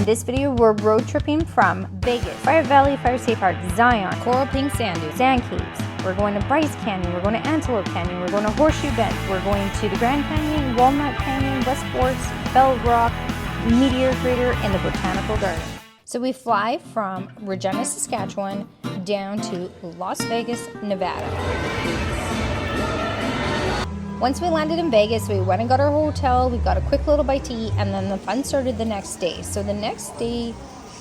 In this video, we're road tripping from Vegas, Fire Valley, Fire State Park, Zion, Coral Pink Sand Dunes, Sand Caves. We're going to Bryce Canyon, we're going to Antelope Canyon, we're going to Horseshoe Bend, we're going to the Grand Canyon, Walnut Canyon, West Forks, Bell Rock, Meteor Crater, and the Botanical Garden. So we fly from Regina, Saskatchewan, down to Las Vegas, Nevada. Once we landed in Vegas, we went and got our hotel, we got a quick little bite to eat, and then the fun started the next day. So the next day,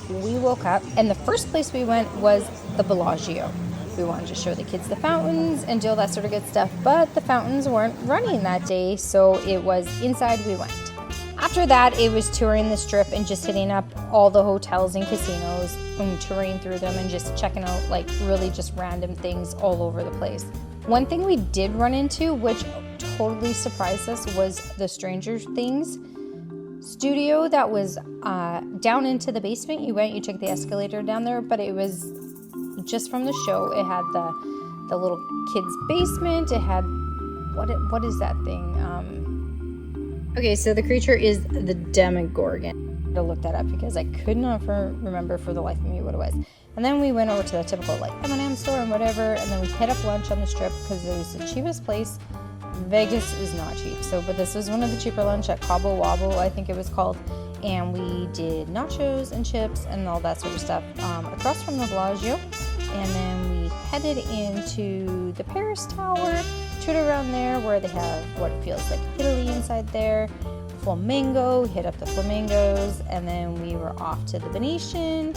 we woke up, and the first place we went was the Bellagio. We wanted to show the kids the fountains and do all that sort of good stuff, but the fountains weren't running that day, so it was inside we went. After that, it was touring the strip and just hitting up all the hotels and casinos and touring through them and just checking out like really just random things all over the place. One thing we did run into, which totally surprised us, was the Stranger Things studio that was down into the basement. You took the escalator down there, but it was just from the show. It had the little kids' basement. It had, what is that thing? Okay, so the creature is the Demogorgon. I looked that up because I could not remember for the life of me what it was. And then we went over to the typical like M&M store and whatever, and then we hit up lunch on the strip because it was the cheapest place. Vegas is not cheap, but this was one of the cheaper lunch at Cabo Wabo, I think it was called. And we did nachos and chips and all that sort of stuff across from the Bellagio. And then we headed into the Paris Tower, toured around there where they have what feels like Italy inside there, Flamingo, hit up the Flamingos, and then we were off to the Venetian,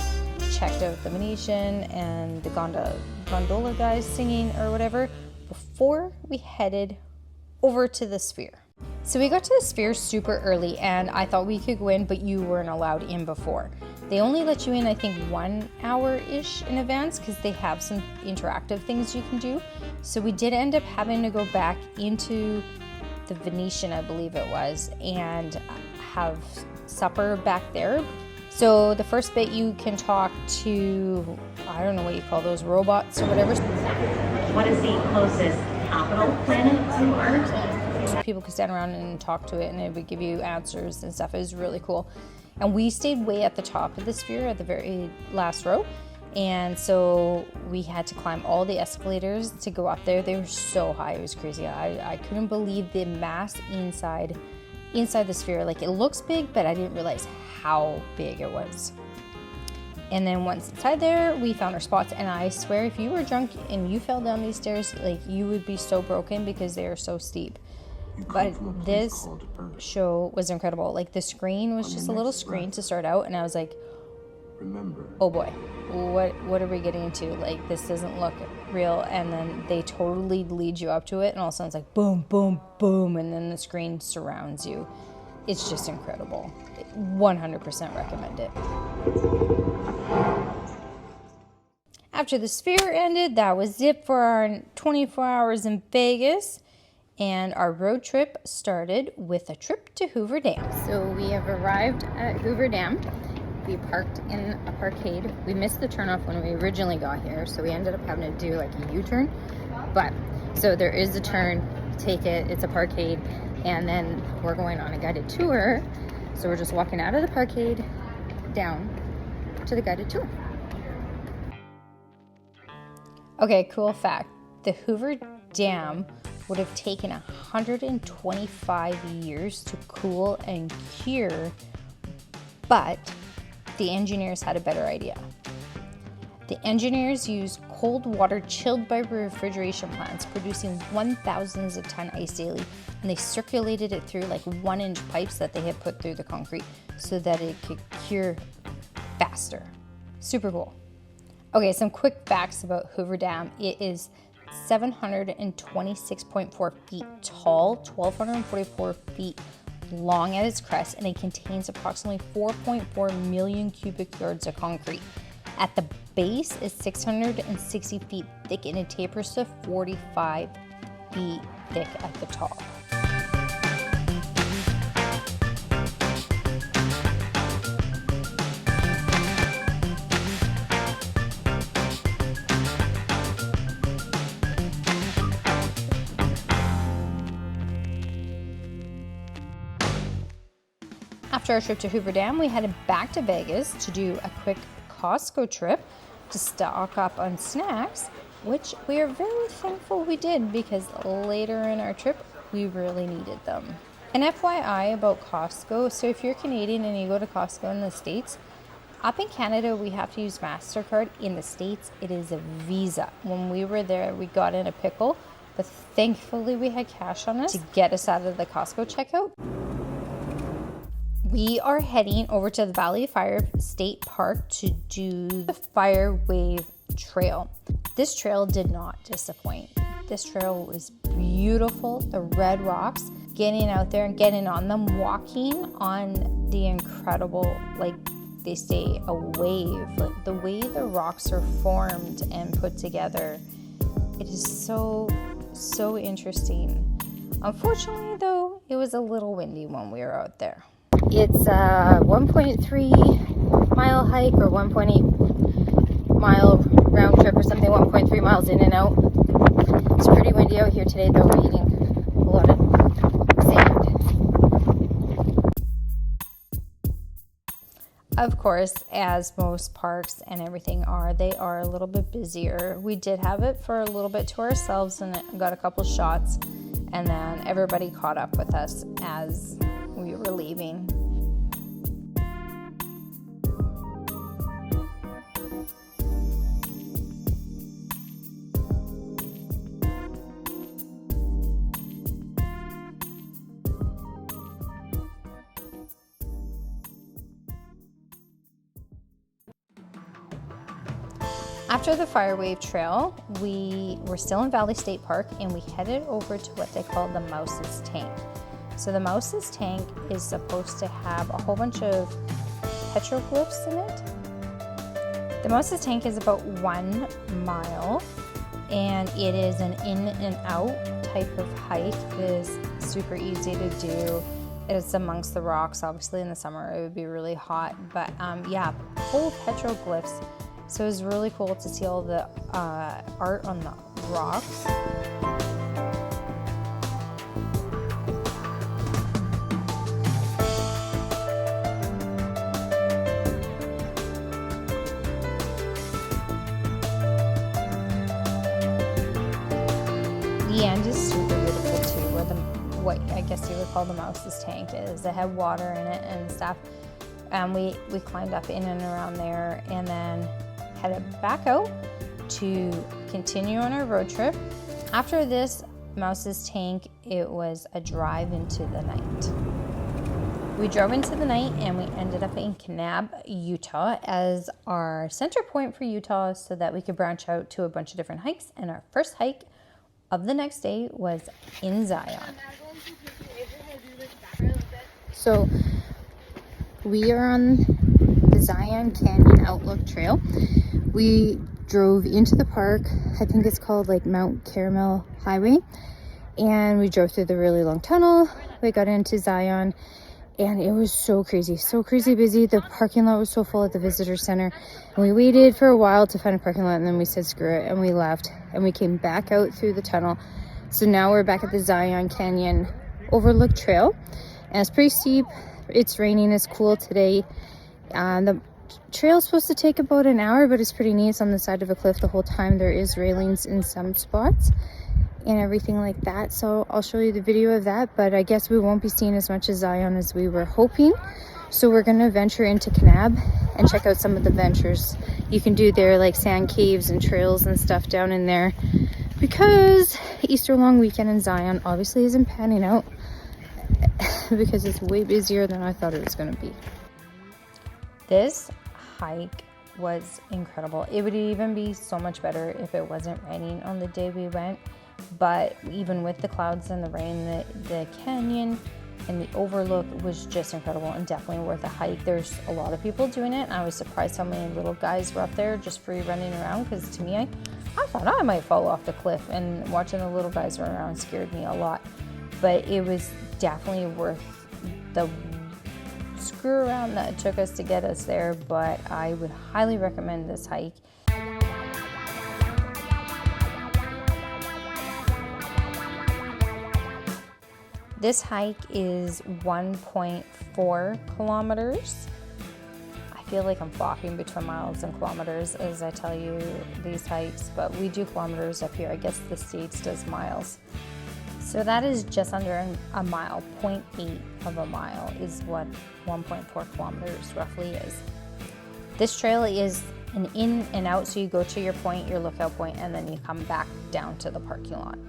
checked out the Venetian and the gondola guys singing or whatever, before we headed over to the Sphere. So we got to the Sphere super early, and I thought we could go in, but you weren't allowed in before. They only let you in, I think, 1 hour-ish in advance because they have some interactive things you can do. So we did end up having to go back into the Venetian, I believe it was, and have supper back there. So the first bit you can talk to, I don't know what you call those, robots or whatever. What is the closest capital planet to Earth? People could stand around and talk to it, and it would give you answers and stuff. It was really cool. And we stayed way at the top of the Sphere at the very last row. And so we had to climb all the escalators to go up there. They were so high, it was crazy. I couldn't believe the mass inside the Sphere. Like, it looks big, but I didn't realize how big it was. And then once inside there, we found our spots. And I swear, if you were drunk and you fell down these stairs, like, you would be so broken because they are so steep. But this show was incredible. Like, the screen was just a little screen to start out, and I was like, oh boy, what are we getting into? Like, this doesn't look real. And then they totally lead you up to it, and all of a sudden it's like boom, boom, boom, and then the screen surrounds you. It's just incredible. 100% recommend it. After the Sphere ended, that was it for our 24 hours in Vegas. And our road trip started with a trip to Hoover Dam. So we have arrived at Hoover Dam. We parked in a parkade. We missed the turnoff when we originally got here, so we ended up having to do like a U-turn. But, so there is a turn, take it, it's a parkade, and then we're going on a guided tour. So we're just walking out of the parkade down to the guided tour. Okay, cool fact. The Hoover Dam would have taken 125 years to cool and cure, but the engineers had a better idea. The engineers used cold water chilled by refrigeration plants, producing 1,000s of ton ice daily, and they circulated it through like 1-inch pipes that they had put through the concrete so that it could cure faster. Super cool. Okay, some quick facts about Hoover Dam. It is 726.4 feet tall, 1,244 feet long at its crest, and it contains approximately 4.4 million cubic yards of concrete. At the base, it's 660 feet thick, and it tapers to 45 feet thick at the top. After our trip to Hoover Dam, we headed back to Vegas to do a quick Costco trip to stock up on snacks, which we are very thankful we did because later in our trip, we really needed them. An FYI about Costco, so if you're Canadian and you go to Costco in the States, up in Canada, we have to use MasterCard. In the States, it is a Visa. When we were there, we got in a pickle, but thankfully we had cash on us to get us out of the Costco checkout. We are heading over to the Valley of Fire State Park to do the Fire Wave Trail. This trail did not disappoint. This trail was beautiful. The red rocks, getting out there and getting on them, walking on the incredible, like they say, a wave. Like the way the rocks are formed and put together, it is so interesting. Unfortunately though, it was a little windy when we were out there. It's a 1.3 mile hike or 1.8 mile round trip or something, 1.3 miles in and out. It's pretty windy out here today though, we're eating a lot of sand. Of course, as most parks and everything are, they are a little bit busier. We did have it for a little bit to ourselves and got a couple shots, and then everybody caught up with us as we were leaving. After the Fire Wave Trail, we were still in Valley State Park and we headed over to what they call the Mouse's Tank. So the Mouse's Tank is supposed to have a whole bunch of petroglyphs in it. The Mouse's Tank is about 1 mile and it is an in and out type of hike. It is super easy to do. It's amongst the rocks. Obviously in the summer it would be really hot, but yeah, full of petroglyphs. So it was really cool to see all the art on the rocks. The end is super beautiful too, where what I guess you would call the Mouse's Tank is. It had water in it and stuff. We climbed up in and around there and then headed back out to continue on our road trip. After this Mouse's Tank, it was a drive into the night. We drove into the night and we ended up in Kanab, Utah as our center point for Utah so that we could branch out to a bunch of different hikes. And our first hike of the next day was in Zion. So we are on the Zion Canyon Outlook Trail. We drove into the park. I think it's called like Mount Carmel Highway. And we drove through the really long tunnel. We got into Zion and it was so crazy busy. The parking lot was so full at the visitor center. And we waited for a while to find a parking lot and then we said screw it and we left. And we came back out through the tunnel. So now we're back at the Zion Canyon Overlook Trail. And it's pretty steep. It's raining, it's cool today. The trail's supposed to take about an hour, but it's pretty neat. It's on the side of a cliff the whole time. There is railings in some spots and everything like that. So I'll show you the video of that, but I guess we won't be seeing as much of Zion as we were hoping. So we're going to venture into Kanab and check out some of the ventures you can do there, like sand caves and trails and stuff down in there, because Easter long weekend in Zion obviously isn't panning out because it's way busier than I thought it was going to be. This hike was incredible. It would even be so much better if it wasn't raining on the day we went, but even with the clouds and the rain, the canyon and the overlook was just incredible and definitely worth a hike. There's a lot of people doing it. I was surprised how many little guys were up there just free running around, because to me, I thought I might fall off the cliff, and watching the little guys run around scared me a lot. But it was definitely worth the screw around that it took us to get us there, but I would highly recommend this hike. This hike is 1.4 kilometers. I feel like I'm flopping between miles and kilometers as I tell you these hikes, but we do kilometers up here. I guess the States does miles. So that is just under a mile. 0.8 of a mile is what 1.4 kilometers roughly is. This trail is an in and out, so you go to your point, your lookout point, and then you come back down to the parking lot.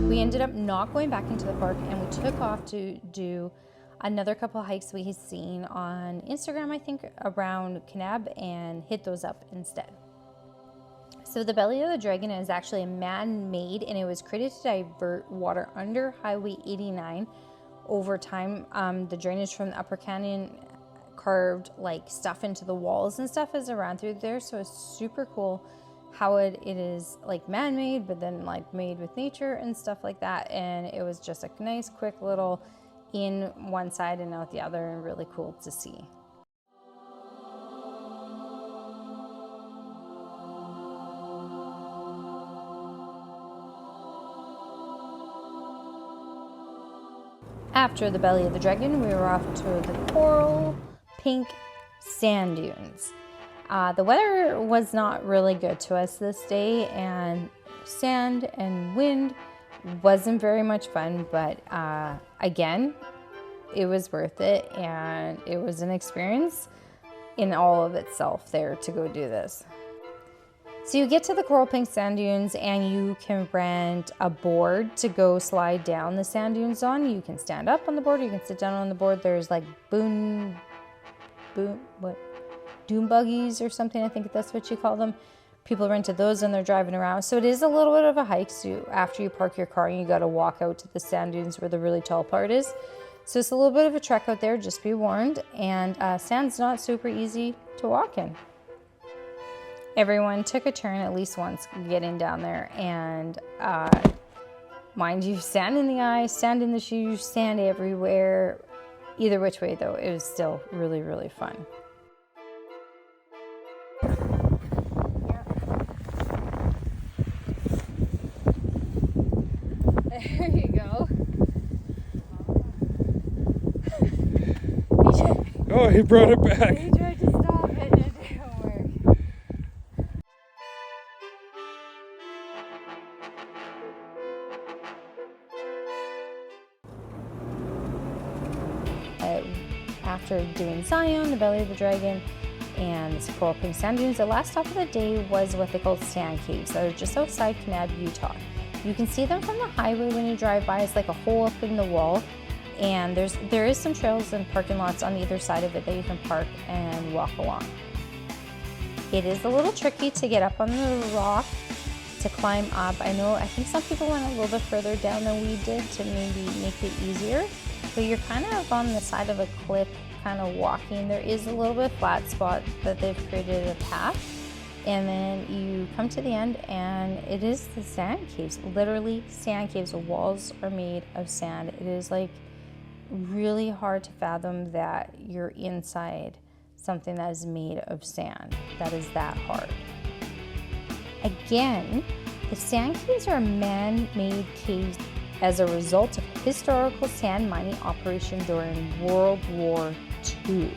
We ended up not going back into the park, and we took off to do another couple of hikes we had seen on Instagram, I think, around Kanab, and hit those up instead. So the belly of the dragon is actually man-made, and it was created to divert water under Highway 89 over time. The drainage from the upper canyon carved like stuff into the walls and stuff as it ran through there, so it's super cool how it is like man-made, but then like made with nature and stuff like that. And it was just a nice quick little in one side and out the other, and really cool to see. After the belly of the dragon, we were off to the coral pink sand dunes. The weather was not really good to us this day, and sand and wind wasn't very much fun, but again, it was worth it, and it was an experience in all of itself there to go do this. So you get to the coral pink sand dunes, and you can rent a board to go slide down the sand dunes on. You can stand up on the board, you can sit down on the board. There's like dune buggies or something, I think that's what you call them. People rented those and they're driving around. So it is a little bit of a hike. So after you park your car, you got to walk out to the sand dunes where the really tall part is. So it's a little bit of a trek out there, just be warned. And sand's not super easy to walk in. Everyone took a turn at least once getting down there, and mind you, sand in the eyes, sand in the shoes, sand everywhere. Either which way though, it was still really, really fun. There you go. Oh, he brought it back. He tried to stop it and it didn't work. After doing Zion, the belly of the dragon, and the coral pink sand dunes, the last stop of the day was what they called sand caves that are just outside Kanab, Utah. You can see them from the highway when you drive by. It's like a hole up in the wall, and there is some trails and parking lots on either side of it that you can park and walk along. It is a little tricky to get up on the rock to climb up. I think some people went a little bit further down than we did to maybe make it easier, but you're kind of on the side of a cliff kind of walking. There is a little bit of flat spot that they've created a path, and then you come to the end and it is the sand caves, literally sand caves. The walls are made of sand. It is like really hard to fathom that you're inside something that is made of sand. That is that hard. Again, the sand caves are man-made caves as a result of historical sand mining operation during World War II.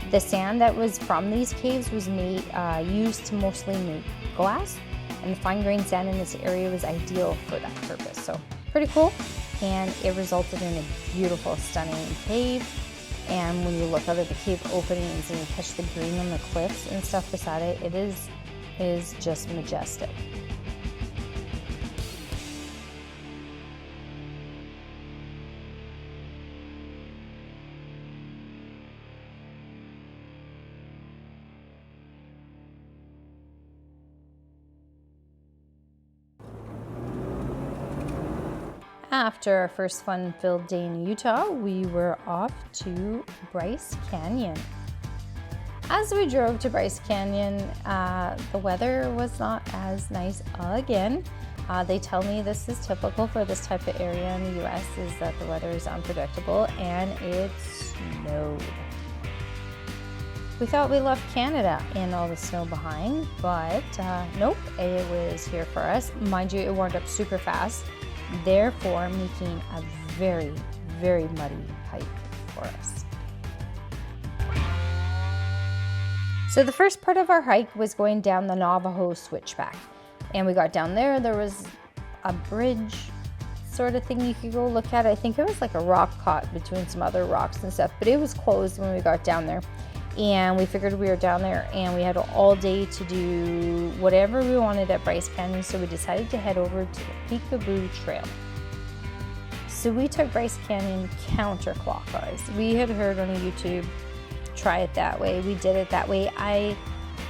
The sand that was from these caves was used to mostly make glass, and the fine-grained sand in this area was ideal for that purpose. So pretty cool, and it resulted in a beautiful, stunning cave. And when you look out at the cave openings and you catch the green on the cliffs and stuff beside it, it is just majestic. After our first fun-filled day in Utah, we were off to Bryce Canyon. As we drove to Bryce Canyon, the weather was not as nice again. They tell me this is typical for this type of area in the US, is that the weather is unpredictable, and it snowed. We thought we left Canada and all the snow behind, but nope, it was here for us. Mind you, it warmed up super fast, therefore making a very, very muddy hike for us. So the first part of our hike was going down the Navajo switchback. And we got down there, there was a bridge sort of thing you could go look at. I think it was like a rock caught between some other rocks and stuff, but it was closed when we got down there. And we figured we were down there and we had all day to do whatever we wanted at Bryce Canyon, so we decided to head over to the Peekaboo Trail. So we took Bryce Canyon counterclockwise. We had heard on YouTube, try it that way. We did it that way.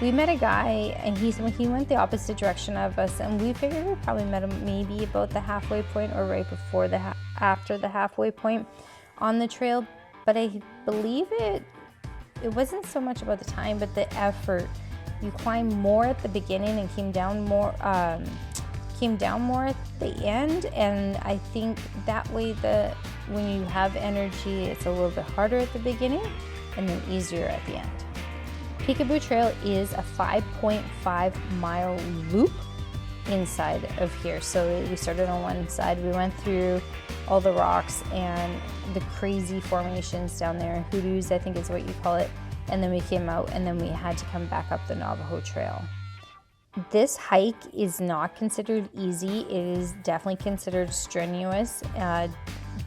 We met a guy and he went the opposite direction of us, and we figured we probably met him maybe about the halfway point or right before after the halfway point on the trail. But I believe it wasn't so much about the time, but the effort. You climbed more at the beginning and came down more at the end, and I think that way when you have energy, it's a little bit harder at the beginning and then easier at the end. Peekaboo Trail is a 5.5 mile loop inside of here. So we started on one side, we went through all the rocks and the crazy formations down there, hoodoos I think is what you call it, and then we came out and then we had to come back up the Navajo Trail. This hike is not considered easy. It is definitely considered strenuous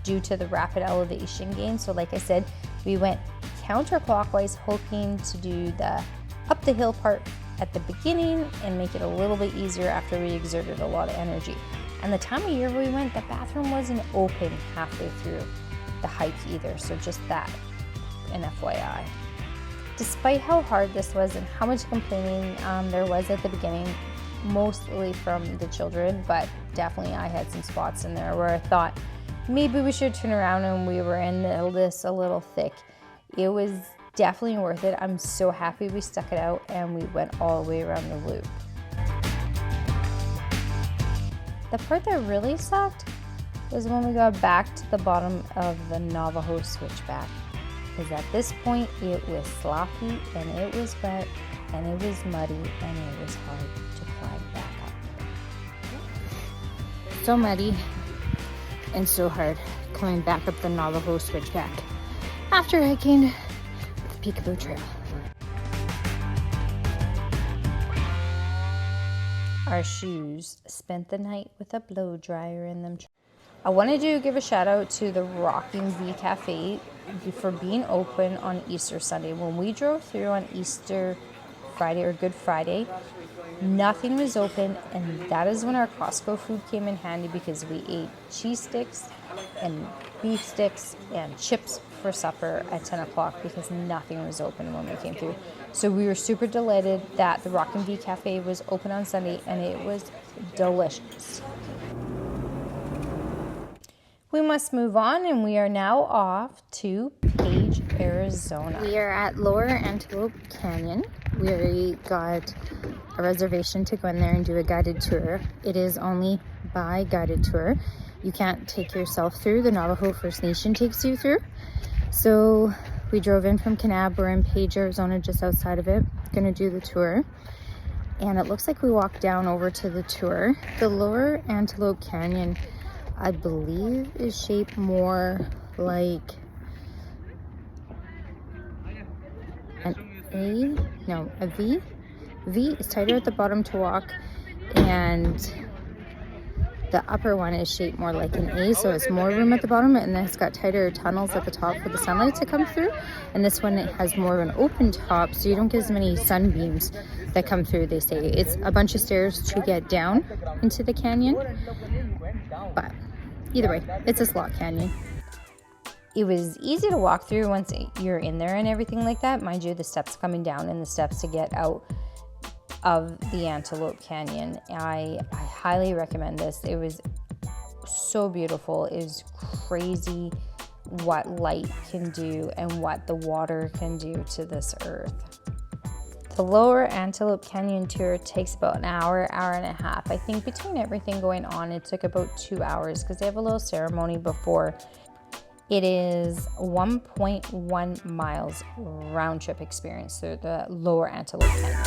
due to the rapid elevation gain. So like I said, we went counterclockwise, hoping to do the up the hill part at the beginning and make it a little bit easier after we exerted a lot of energy. And the time of year we went, the bathroom wasn't open halfway through the hike either, so just that, an FYI. Despite how hard this was and how much complaining there was at the beginning, mostly from the children, but definitely I had some spots in there where I thought maybe we should turn around and we were in this a little thick. It was definitely worth it. I'm so happy we stuck it out and we went all the way around the loop. The part that really sucked was when we got back to the bottom of the Navajo switchback. Because at this point it was sloppy and it was wet and it was muddy and it was hard to climb back up. So muddy and so hard coming back up the Navajo switchback after hiking the Peekaboo Trail. Our shoes spent the night with a blow dryer in them. I wanted to give a shout out to the Rocking V Cafe for being open on Easter Sunday. When we drove through on Easter Friday or Good Friday, nothing was open, and that is when our Costco food came in handy because we ate cheese sticks and beef sticks and chips for supper at 10 o'clock because nothing was open when we came through. So we were super delighted that the Rockin' V Cafe was open on Sunday, and it was delicious. We must move on, and we are now off to Page, Arizona. We are at Lower Antelope Canyon. We got a reservation to go in there and do a guided tour. It is only by guided tour. You can't take yourself through. The Navajo First Nation takes you through. So we drove in from Kanab. We're in Page, Arizona, just outside of it. Gonna do the tour. And it looks like we walked down over to the tour. The Lower Antelope Canyon, I believe, is shaped more like a V. V is tighter at the bottom to walk, and the upper one is shaped more like an A, so it's more room at the bottom, and then it's got tighter tunnels at the top for the sunlight to come through. And this one, it has more of an open top, so you don't get as many sunbeams that come through. They say it's a bunch of stairs to get down into the canyon, but either way, it's a slot canyon. It was easy to walk through once you're in there and everything like that. Mind you, the steps coming down and the steps to get out of the Antelope Canyon. I highly recommend this. It was so beautiful. It was crazy what light can do and what the water can do to this earth. The Lower Antelope Canyon tour takes about an hour, hour and a half. I think between everything going on, it took about 2 hours because they have a little ceremony before. It is 1.1 miles round trip experience through the lower Antelope Canyon.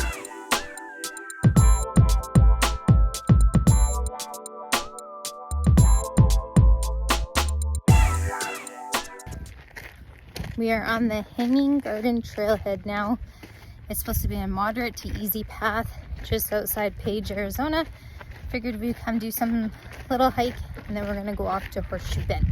We are on the Hanging Garden Trailhead now. It's supposed to be a moderate to easy path just outside Page, Arizona. Figured we'd come do some little hike and then we're gonna go off to Horseshoe Bend.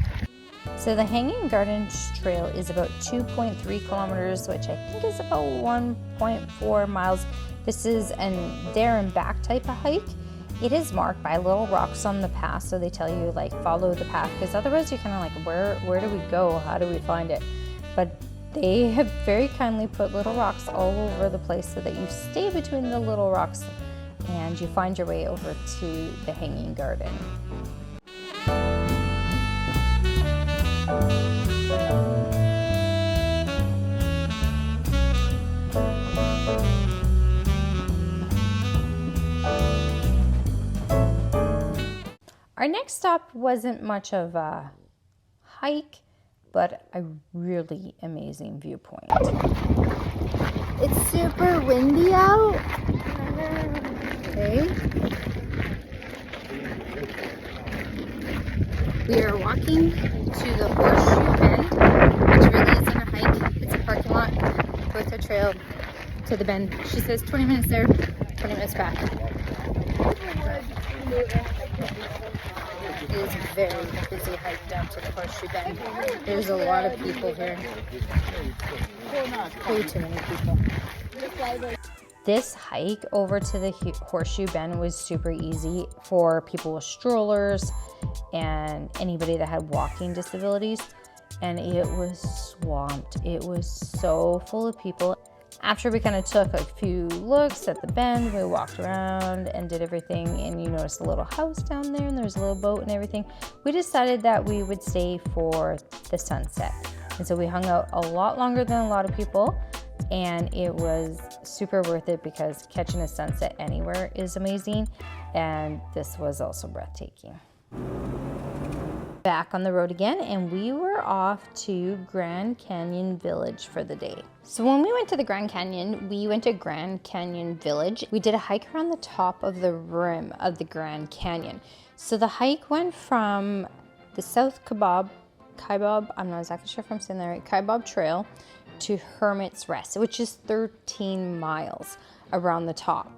So the Hanging Gardens Trail is about 2.3 kilometers, which I think is about 1.4 miles. This is an there and back type of hike. It is marked by little rocks on the path, so they tell you like follow the path, because otherwise you're kind of like, where do we go? How do we find it? But they have very kindly put little rocks all over the place so that you stay between the little rocks and you find your way over to the Hanging Garden. Our next stop wasn't much of a hike, but a really amazing viewpoint. It's super windy out. Okay. We are walking to the Horseshoe Bend, which really isn't a hike. It's a parking lot with a trail to the bend. She says 20 minutes there, 20 minutes back. It is a very busy hike down to the Horseshoe Bend. There's a lot of people here. Way too many people. This hike over to the Horseshoe Bend was super easy for people with strollers and anybody that had walking disabilities. And it was swamped. It was so full of people. After we kind of took a few looks at the bend, we walked around and did everything, and you noticed a little house down there and there's a little boat and everything. We decided that we would stay for the sunset. And so we hung out a lot longer than a lot of people, and it was super worth it because catching a sunset anywhere is amazing, and this was also breathtaking. Back on the road again, and we were off to Grand Canyon Village for the day. So when we went to the Grand Canyon, we went to Grand Canyon Village. We did a hike around the top of the rim of the Grand Canyon. So the hike went from the South Kaibab, I'm not exactly sure if I'm saying that right, Kaibab Trail to Hermit's Rest, which is 13 miles around the top.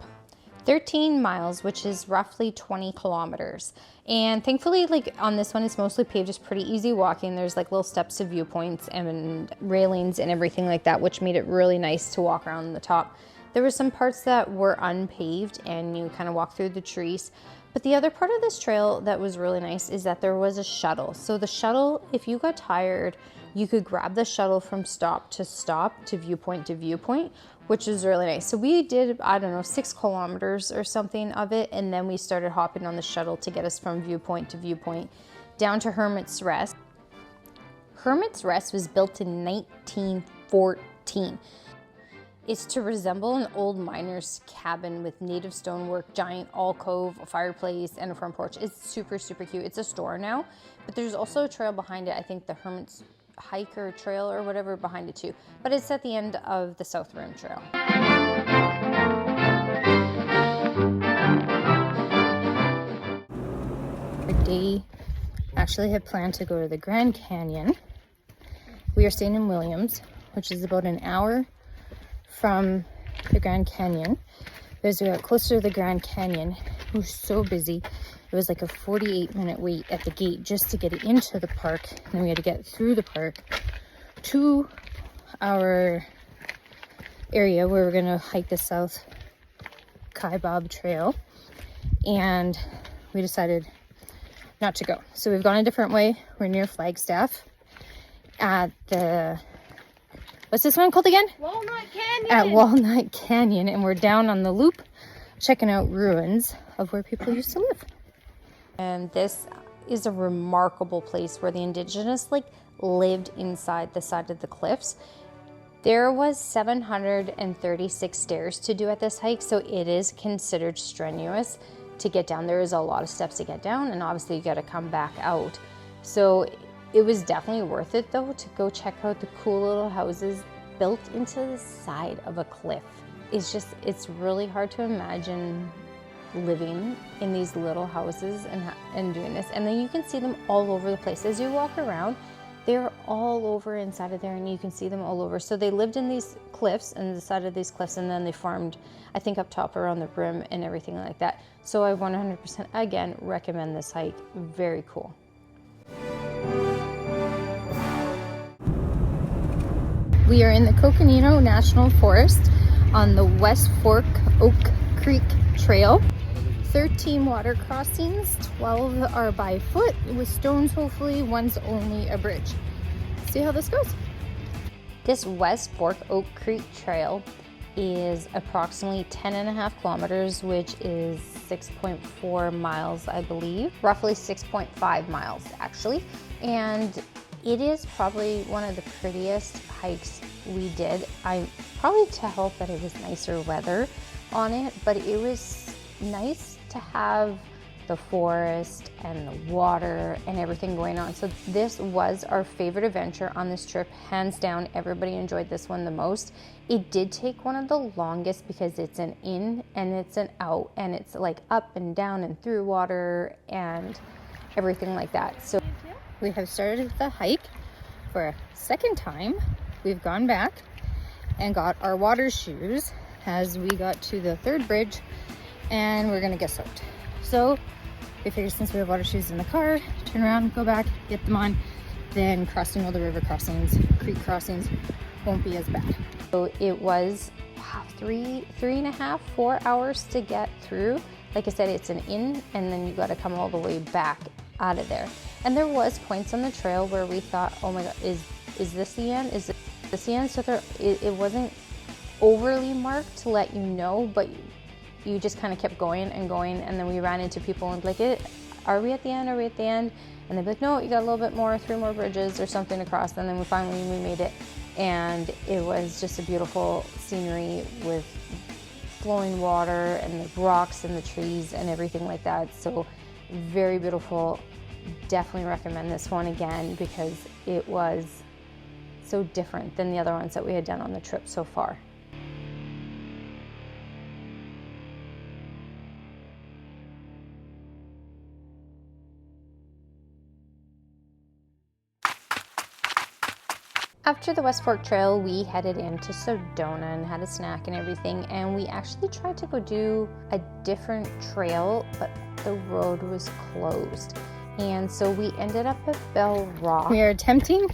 13 miles, which is roughly 20 kilometers. And thankfully, like on this one, it's mostly paved. It's pretty easy walking. There's like little steps to viewpoints and railings and everything like that, which made it really nice to walk around the top. There were some parts that were unpaved and you kind of walk through the trees. But the other part of this trail that was really nice is that there was a shuttle. So the shuttle, if you got tired, you could grab the shuttle from stop to viewpoint, which is really nice. So we did, I don't know, 6 kilometers or something of it, and then we started hopping on the shuttle to get us from viewpoint to viewpoint down to Hermit's Rest. Hermit's Rest was built in 1914. It's to resemble an old miner's cabin with native stonework, giant alcove, a fireplace, and a front porch. It's super, super cute. It's a store now, but there's also a trail behind it. I think the Hermit's hike or trail or whatever behind it too, but it's at the end of the South Rim Trail. Our day actually had planned to go to the Grand Canyon. We are staying in Williams, which is about an hour from the Grand Canyon. As we got closer to the Grand Canyon, it was so busy. It was like a 48-minute wait at the gate just to get into the park. And then we had to get through the park to our area where we're gonna hike the South Kaibab Trail. And we decided not to go. So we've gone a different way. We're near Flagstaff at the, what's this one called again? Walnut Canyon. At Walnut Canyon. And we're down on the loop checking out ruins of where people used to live. And this is a remarkable place where the indigenous lived inside the side of the cliffs. There was 736 stairs to do at this hike, so it is considered strenuous to get down. There is a lot of steps to get down, and obviously you got to come back out. So It was definitely worth it though to go check out the cool little houses built into the side of a cliff. It's really hard to imagine living in these little houses and doing this. And then you can see them all over the place. As you walk around, they're all over inside of there and you can see them all over. So they lived in these cliffs and the side of these cliffs, and then they farmed, I think, up top around the rim and everything like that. So I 100% again recommend this hike. Very cool. We are in the Coconino National Forest on the West Fork Oak Creek Trail. 13 water crossings, 12 are by foot with stones hopefully, one's only a bridge. See how this goes. This West Fork Oak Creek Trail is approximately 10.5 kilometers, which is 6.4 miles, I believe. Roughly 6.5 miles actually. And it is probably one of the prettiest hikes we did. I probably tell that it was nicer weather on it, but it was nice to have the forest and the water and everything going on. So this was our favorite adventure on this trip, hands down. Everybody enjoyed this one the most. It did take one of the longest because it's an in and it's an out, and it's like up and down and through water and everything like that. So we have started the hike for a second time. We've gone back and got our water shoes as we got to the third bridge, and we're gonna get soaked. So we figured since we have water shoes in the car, turn around, go back, get them on, then crossing all the river crossings, creek crossings won't be as bad. So it was 3.5, 4 hours to get through. Like I said, it's an in, and then you got to come all the way back out of there. And there was points on the trail where we thought, oh my God, is this the end? Is this the end? So it wasn't overly marked to let you know, but you just kind of kept going and going. And then we ran into people and like, are we at the end? Are we at the end? And they'd be like, no, you got a little bit more, 3 more bridges or something to cross. And then we made it. And it was just a beautiful scenery with flowing water and the rocks and the trees and everything like that. So very beautiful. Definitely recommend this one again because it was so different than the other ones that we had done on the trip so far. After the West Fork Trail, we headed into Sedona and had a snack and everything, and we actually tried to go do a different trail, but the road was closed. And so we ended up at Bell Rock. We are attempting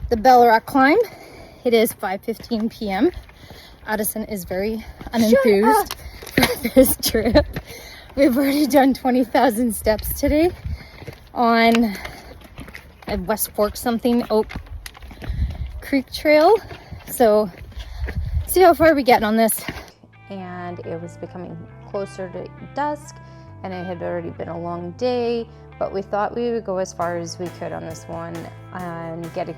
the Bell Rock climb. It is 5:15 p.m. Addison is very unenthused for this trip. We've already done 20,000 steps today on a West Fork Oak Creek Trail. So see how far we get on this. And it was becoming closer to dusk, and it had already been a long day, but we thought we would go as far as we could on this one and get a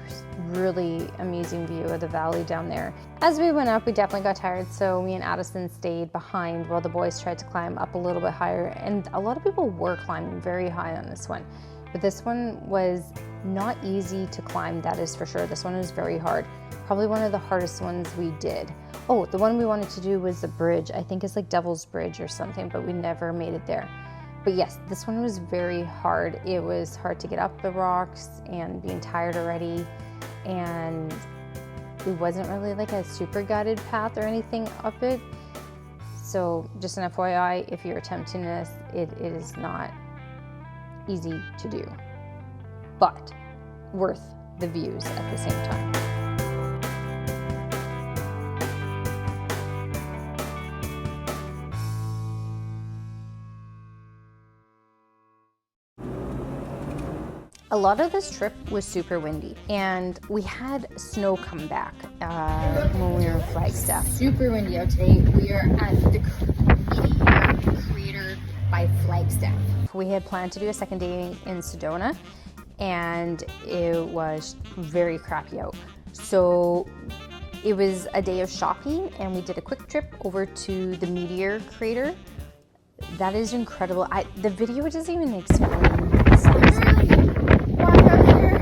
really amazing view of the valley down there. As we went up, we definitely got tired, so me and Addison stayed behind while the boys tried to climb up a little bit higher. And a lot of people were climbing very high on this one, but this one was not easy to climb, that is for sure. This one was very hard. Probably one of the hardest ones we did. Oh, the one we wanted to do was the bridge. I think it's like Devil's Bridge or something, but we never made it there. But yes, this one was very hard. It was hard to get up the rocks and being tired already. And it wasn't really like a super guided path or anything up it. So just an FYI, if you're attempting this, it is not easy to do, but worth the views at the same time. A lot of this trip was super windy, and we had snow come back when we were in Flagstaff. Super windy out today. We are at the Meteor Crater by Flagstaff. We had planned to do a second day in Sedona, and it was very crappy out. So it was a day of shopping, and we did a quick trip over to the Meteor Crater. That is incredible. The video doesn't even explain the size of it. Walk up here.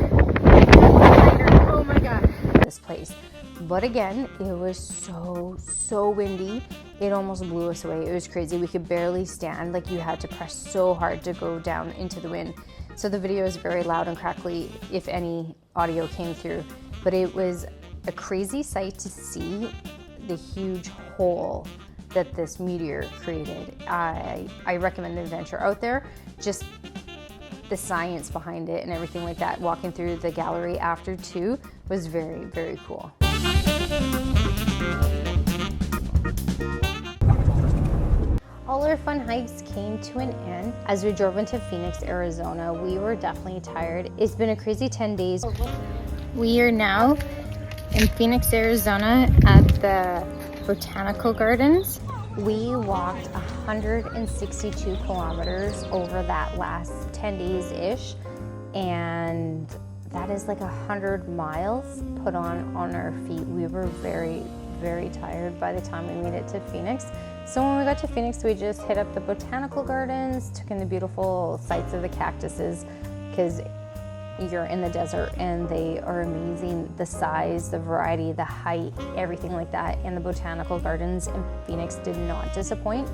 this place. But again, it was so windy. It almost blew us away. It was crazy. We could barely stand. Like, you had to press so hard to go down into the wind. So the video is very loud and crackly if any audio came through. But it was a crazy sight to see the huge hole that this meteor created. I recommend the adventure out there. Just the science behind it and everything like that. Walking through the gallery after too was very, very cool. All our fun hikes came to an end. As we drove into Phoenix, Arizona, we were definitely tired. It's been a crazy 10 days. We are now in Phoenix, Arizona at the Botanical Gardens. We walked 162 kilometers over that last 10 days-ish, and that is like 100 miles put on our feet. We were very, very tired by the time we made it to Phoenix. So when we got to Phoenix, we just hit up the Botanical Gardens, took in the beautiful sights of the cactuses, because you're in the desert and they are amazing. The size, the variety, the height, everything like that. And the Botanical Gardens in Phoenix did not disappoint.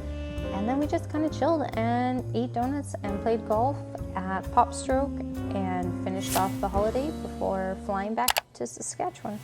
And then we just kind of chilled and ate donuts and played golf at Pop Stroke and finished off the holiday before flying back to Saskatchewan.